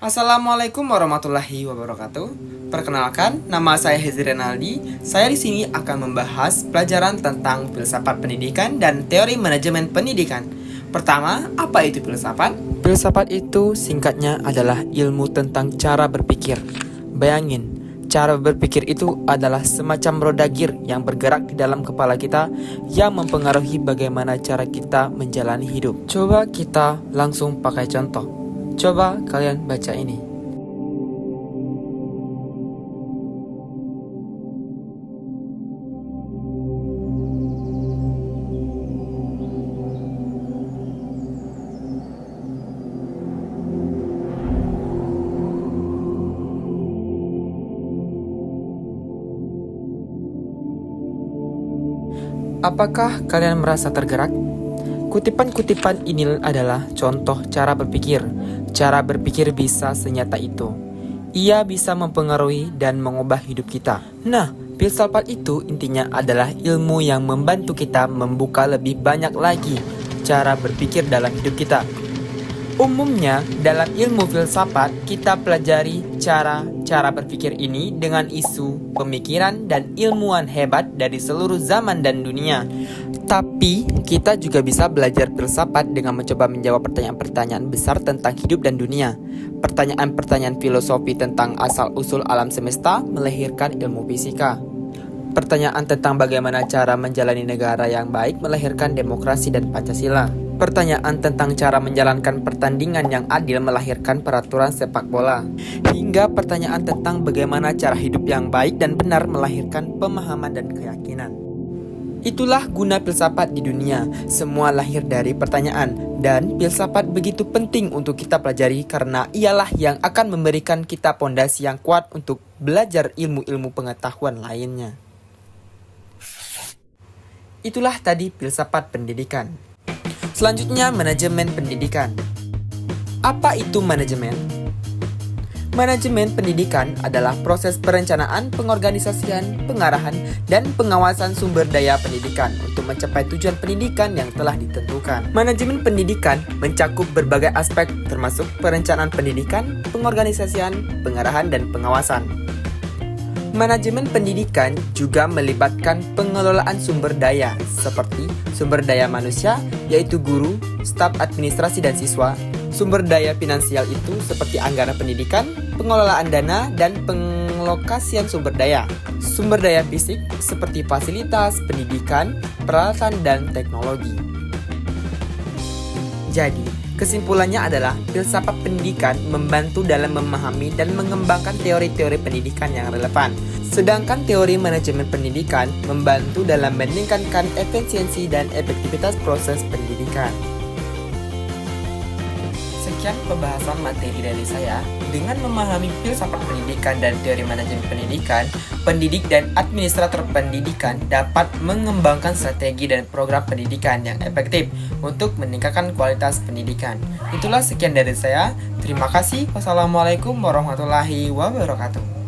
Assalamualaikum warahmatullahi wabarakatuh. Perkenalkan, nama saya Hezri Renaldi. Saya di sini akan membahas pelajaran tentang filsafat pendidikan dan teori manajemen pendidikan. Pertama, apa itu filsafat? Filsafat itu singkatnya adalah ilmu tentang cara berpikir. Bayangin, cara berpikir itu adalah semacam roda gir yang bergerak di dalam kepala kita yang mempengaruhi bagaimana cara kita menjalani hidup. Coba kita langsung pakai contoh. Coba kalian baca ini. Apakah kalian merasa tergerak? Kutipan-kutipan ini adalah contoh cara berpikir. Cara berpikir bisa senyata itu. Ia bisa mempengaruhi dan mengubah hidup kita. Nah, filsafat itu intinya adalah ilmu yang membantu kita membuka lebih banyak lagi cara berpikir dalam hidup kita. Umumnya, dalam ilmu filsafat, kita pelajari cara berpikir ini dengan isu, pemikiran, dan ilmuwan hebat dari seluruh zaman dan dunia. Tapi, kita juga bisa belajar filsafat dengan mencoba menjawab pertanyaan-pertanyaan besar tentang hidup dan dunia. Pertanyaan-pertanyaan filosofi tentang asal-usul alam semesta melahirkan ilmu fisika. Pertanyaan tentang bagaimana cara menjalani negara yang baik melahirkan demokrasi dan Pancasila. Pertanyaan tentang cara menjalankan pertandingan yang adil melahirkan peraturan sepak bola. Hingga pertanyaan tentang bagaimana cara hidup yang baik dan benar melahirkan pemahaman dan keyakinan. Itulah guna filsafat di dunia. Semua lahir dari pertanyaan. Dan filsafat begitu penting untuk kita pelajari karena ialah yang akan memberikan kita pondasi yang kuat untuk belajar ilmu-ilmu pengetahuan lainnya. Itulah tadi filsafat pendidikan. Selanjutnya, manajemen pendidikan. Apa itu manajemen? Manajemen pendidikan adalah proses perencanaan, pengorganisasian, pengarahan, dan pengawasan sumber daya pendidikan untuk mencapai tujuan pendidikan yang telah ditentukan. Manajemen pendidikan mencakup berbagai aspek termasuk perencanaan pendidikan, pengorganisasian, pengarahan, dan pengawasan. Manajemen pendidikan juga melibatkan pengelolaan sumber daya seperti sumber daya manusia yaitu guru, staf administrasi dan siswa. Sumber daya finansial itu seperti anggaran pendidikan, pengelolaan dana, dan penglokasian sumber daya. Sumber daya fisik seperti fasilitas, pendidikan, peralatan, dan teknologi. Jadi, kesimpulannya adalah filsafat pendidikan membantu dalam memahami dan mengembangkan teori-teori pendidikan yang relevan. Sedangkan teori manajemen pendidikan membantu dalam meningkatkan efisiensi dan efektivitas proses pendidikan. Sekian pembahasan materi dari saya. Dengan memahami filsafat pendidikan dan teori manajemen pendidikan, pendidik dan administrator pendidikan dapat mengembangkan strategi dan program pendidikan yang efektif untuk meningkatkan kualitas pendidikan. Itulah sekian dari saya. Terima kasih. Wassalamualaikum warahmatullahi wabarakatuh.